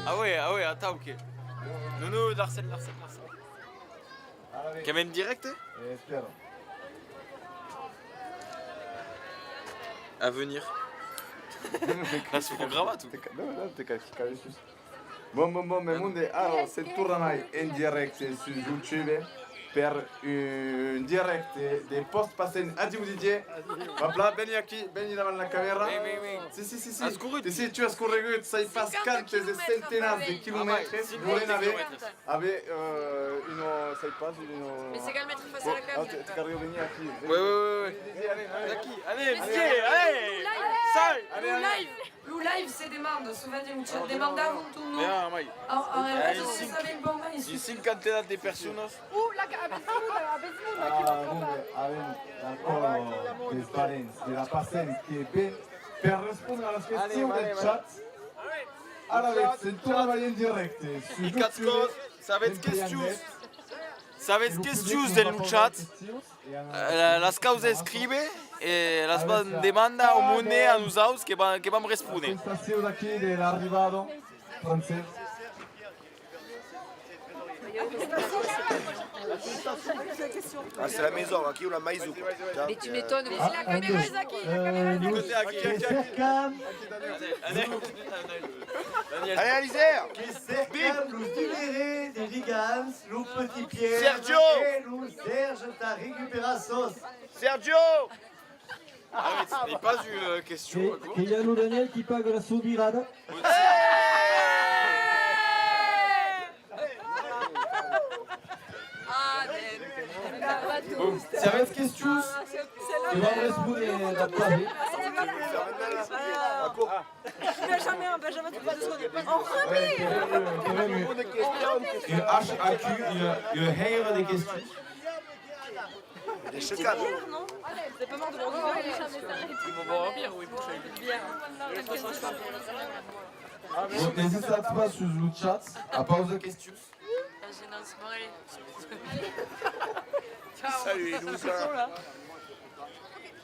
Ah ouais, attends, ok. Nono, Larsen. Camen direct? Espero. À venir. Là, c'est programma tout. Non, te caches juste. Bon, mais monde, alors, c'est tournage en direct sur YouTube per un direct des post passés à Didier. Hopla, beni aqui, beni devant la caméra. Oui. Si. Si tu as scorregut, sai pascantes de centenas de kilomètres. Vous avez une, sai pas, une... Mais c'est qu'à le mettre face à la caméra. Tu carries venir aqui. Ouais. Allez, Lo live c'est demanda, souvenir c'è demandavam tu no. Vea, Mai. Non si sa ben bon mai. Y 50 de personas. Avem acolo des parents de la pacient qui est bien per răspunde la question del chat. Ara aveți, sunt travail en direct. Y Katkos, Sabes questions del chat. Las causas escribe e las demanda o monnaie a nos aus que vam responder. Presentació d'aquí de l'arribado francès. Ah, c'est la maison, qui on a maïzou. Mais tu m'étonnes, mais la caméra est aquí, la caméra est aquí. Allez, Alizère. Que cercam los dileres de Ligams, lo petit Pierre, Sergio. et lo Serge ta récupération. Sergio. Ah mais ce n'est pas une question. Qu'il y a le Daniel qui pague la subirada. Sabes questions que vam răspunde la toate. Benjamin, tu peux 2 secondes. Une HAQ, une haire de questions. Des checans. Non? T'es pas mort de boire du Ils vont boire un bière ou ils bouchent Donc n'hésitez pas sur le chat à poser des questions. Salut, les losers.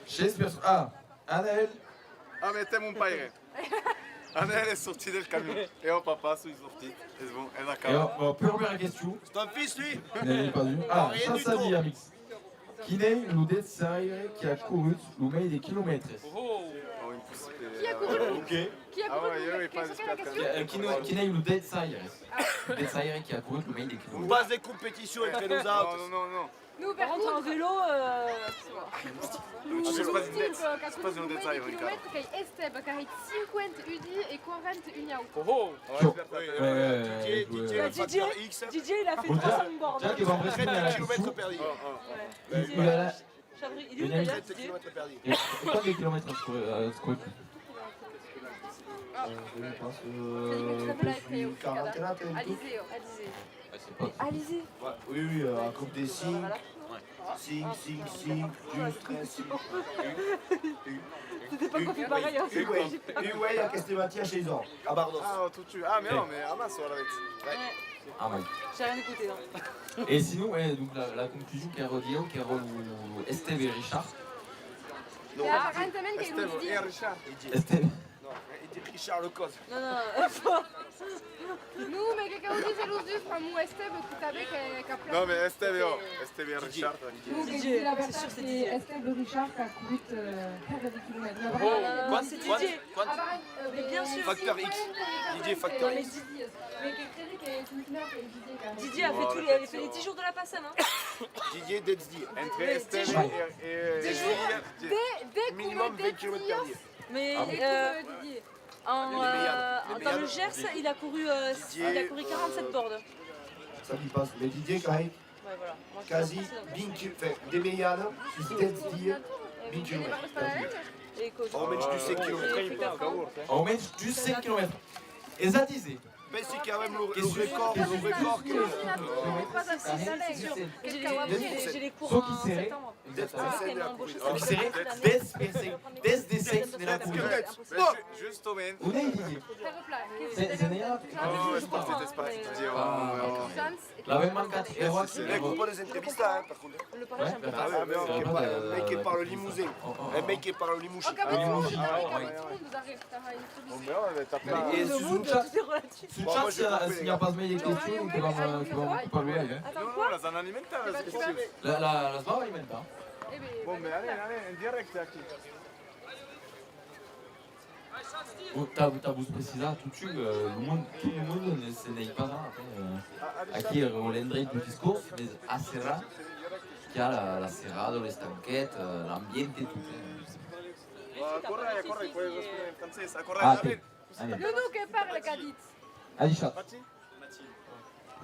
J'espère. Ah, Anaël. Ah, mais t'es mon père. Anaël est sortie du camion. Et oh, papa, ils sont sortis. C'est bon, elle a Et calme. première question. C'est ton fils, lui. N'est pas vu. Ah, Chassadi Amix. Qui est le Detzire qui a couru le meilleur des kilomètres. Qui a couru? Ok. Qui a Ah ouais, oui, pas d'escalade. Qui est le Detzire. Detzire qui a couru le meilleur des On kilomètres. passe des compétitions entre nous autres. Non. Nous, par contre, en vélo, C'est pas une détail, Ricardo. Che Esteb che ha 50 UDI e 40 Uniao. Facteur X. Didier, il a fait Bon, 3 longboards. Jack, il va me répondre à la Kilomètres question. perdus. Il a la... Chabri, il est où d'ailleurs, Didier? Kilomètres perdus. Et pas des kilomètres à scorer. Alizé. Alizé. Oui, un coupe des signes. Signes, juste, signes. C'était pas copié pareil, hein. Oui, a queste Mathias chez eux. À Bardos. Ah, tout tu. Ah, mais non, mais Amas, on l'avait. Ah ouais. J'ai rien écouté, hein. Et sinon, ouais, donc la conclusion qu'elle redit, qu'elle Esteve et Richard. Non, Apparentemente che Esteve UDI. et Richard. Esteve. Non, il dit Richard Lecoz. Non. Nu, me che udice lo giusto fra mu Esteb tutabe che ha Non, mais Esteve et Richard. Didier, la c'est sûr, c'est c'est Didier. Esteb Richard qui a couru 40 km. Non, c'est Didier. Mais bien sûr. Facteur X. Didier Facteur Mais X. Didier. Mais che credi che Sintiner che Didier quand même. Didier a fait les 10 jours de la Passane, hein. Didier Detzdi. Entre Esteve et Minimum 20 km perdus. Mais Didier. dans le Gers, il a couru 47 bords. Ça lui passe. Mais Didier, quand même, Ouais, voilà. Moi, je quasi suis partie 20 km. Des Meyana, sur Detzdi, 20 km. Et coach. On met du 5 km. On met du 5 km. Et ça disait, Pensi che avevamo il record que... J'ai les cours Só en que serré. septembre. Desde nella corrida. Giusto bene. Un'idea. Se ne era. Oh, è spartito, è spartito. L'aveva mancato. E guarda Le coupe pas les entrevistes, hein, par contre. Le Paris, j'aime pas. Ah, mais un mec qui parle limousin. Un mec qui parle limouchi. Tout le monde vous arrive, t'as une Bon, ben, t'as pas... E Le su monde, chat, tout est relatif. su chat si ne pas meglio che tu che vamo parlare. Attends, Non, quoi la zona alimentare, Bah, c'est tu vas- La sbava alimenta. Eh ben, Bon, mais allez, en direct, aqui. T'as precisat tudo o mundo se ne pas aqui o l'endret du discours mais a Serra che ha la serrada, le stanchette, l'ambiente tutto. Corre, puoi rispondere in francese. Corre, Ah, allez. Nounou che parle Cadit. Adishat. Matti?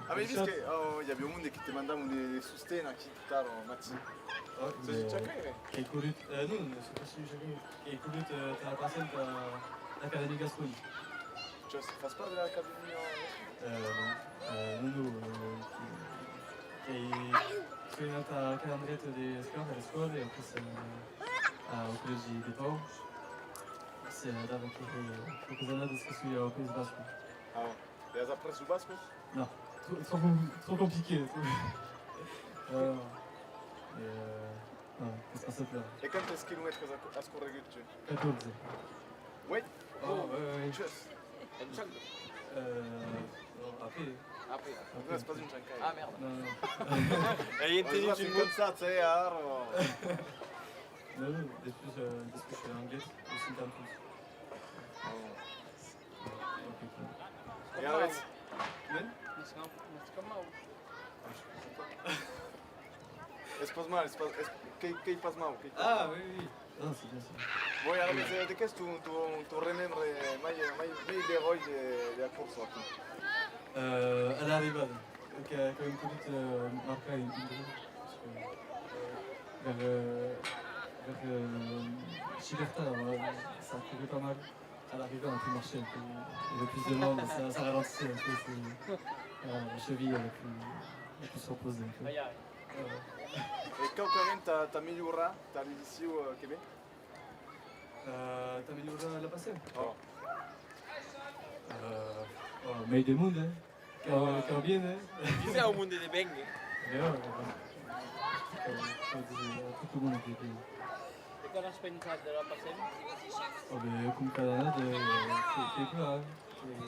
Avevi visto che il y avait un monde qui te mandava un sostegno a chi taro, Matti? Se ci capire. Che corrit, non, c'est pas si j'ai che corrit tra la passante l'Accademia Gasconi. Cioè, fa parte dell'Accademia? Non, che sono andata a calendretto di scuola, alle scuole, ho preso au collège di Pau. C'est d'avant quelques années de ce que je suis au Pays Basque. Ah, e hai appreso il basco? Non, trop compliqué. Non, qu'est-ce qu'on se fait? E quanti chilometri a scorrere c'è? 14. Oui? Oh, ouais. Just. Après. Non, c'est pas une ciancai. Ah merde. Non, E niente Ho di 50 euro. non, depuis je suis anglais, je suis en plus. E aveți? Spaz mal, che faz mal? Ah, oui, oui. Non, c'est bien ça. Voi avete de che tu remembri mai d'eroi della corsa qui? À l'arrivée, quand une petite marque une vers Chiberta, ça courait pas mal. À l'arrivée, on a pu marcher un peu. Il y avait plus de monde, ça ralentissait un peu. La cheville, elle a pu se reposer un peu. E qualcuno t'ha migliorato, t'ha riuscito che bene? T'as amélioré la passée? Oh. Mais des mondes, hein. Quand bien, hein. Disais au monde des bengs. D'ailleurs, tout le monde était bien. E cosa has pensato della passeggia? Oh, ben, comme Canada, c'est plat, hein.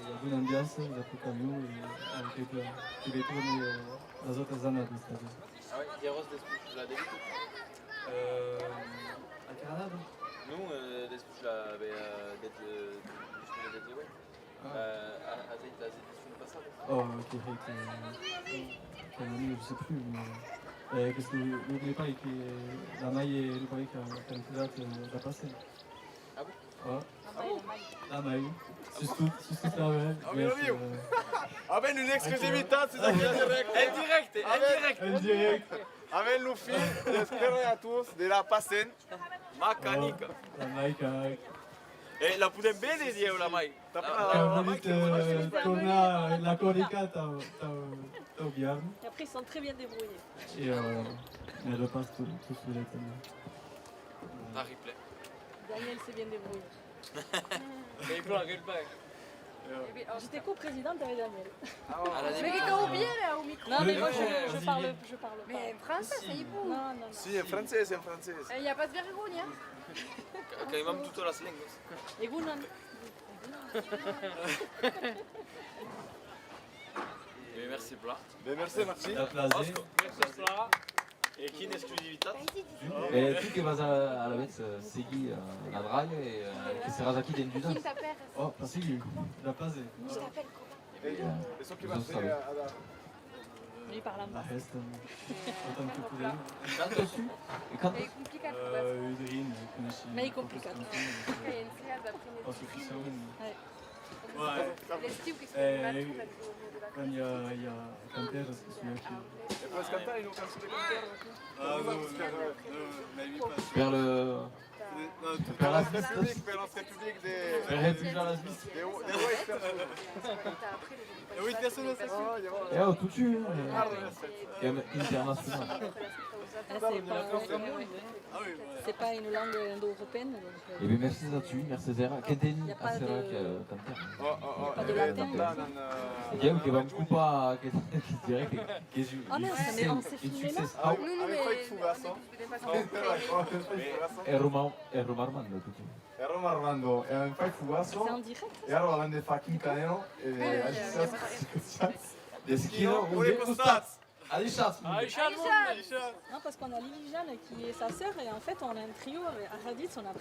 La bonne ambiance, il y a peu de camions et avec les plats. Et les tournées dans d'autres zones, c'est-à-dire. Ah ouais, Hieros después la debut. À Canada? Nous, después la det ouais. À cette passade. Oh, ok, quelle année, je sais plus, mais parce que n'oubliez pas que la maille est le pays qui a fait la passée. Ah bon? Ouais. La maille. C'est tout la même. Oh mio Dio! Avem un'esclusività, c'est ça qui est direct. En direct. Avem un film d'espérer à tous de la passenne mécanique. La maille qui a... E la putem bene di la mai. Quand vous dites tourner la corica, t'as bien. Et après, ils sont très bien débrouillés. Et elle repasse tout sous les tendons. Un replay. Daniel s'est bien débrouillé. E il plan che il bac. J'étais co-présidente avec Daniel. À la Mais début. che bien au micro. Non, mais moi, ouais, je vas-y, parle viens. pas. Mais français, c'est hibou. Non, non, non. Sì, è francese, è francese. Il n'y a pas de vergogne. Hein. Caimam tutte las lenguas. Et vous, non? Mais merci Bla. Ben, merci, merci. La place. Merci Bla. E chi in esclusività? E tu che vas alla vez segui la draia e che saras aqui dentro du Qui t'appelle? Oh, pas si, la place. Je t'appelle comment? E so che va a fare ad... Lui parle en La bas. reste, autant que pouvez. Tanto su e canto É complicado. Parce Udrine, conheci. Mais il complicato. qu'il y a une séance après Pas suffisant. les l'estive qui se fait mal pour la vidéo de la Quand il y a Canter, c'est celui qui... E puoi scattare in un canzone di Canterra? Ah non, mais oui, pas. vers le Per la République, Suisse. per la République des... Per refugiare la Suisse. Des white personnes. Des white personnes, c'est ça? E oh, tutti international. C'est pas une langue indo-européenne. Donc, E beh, merci là-dessus, merci Zera. Kenten Y a pas Asera de- che tante. pas de latin. Che vam cupa che direi che Ah non, mais on s'est filmé là. Ah, Nous, nous, avec mais... Fike Fougasson. è Roma Armando tutti. E Roma Armando, e un fai fugasso, C'est en direct. e allora vende fa Caneno, e De schino Pour les postats. Alishat. Non, parce qu'on a Lily Jeanne qui est sa sœur et en fait on a un trio à Raditz, on a pris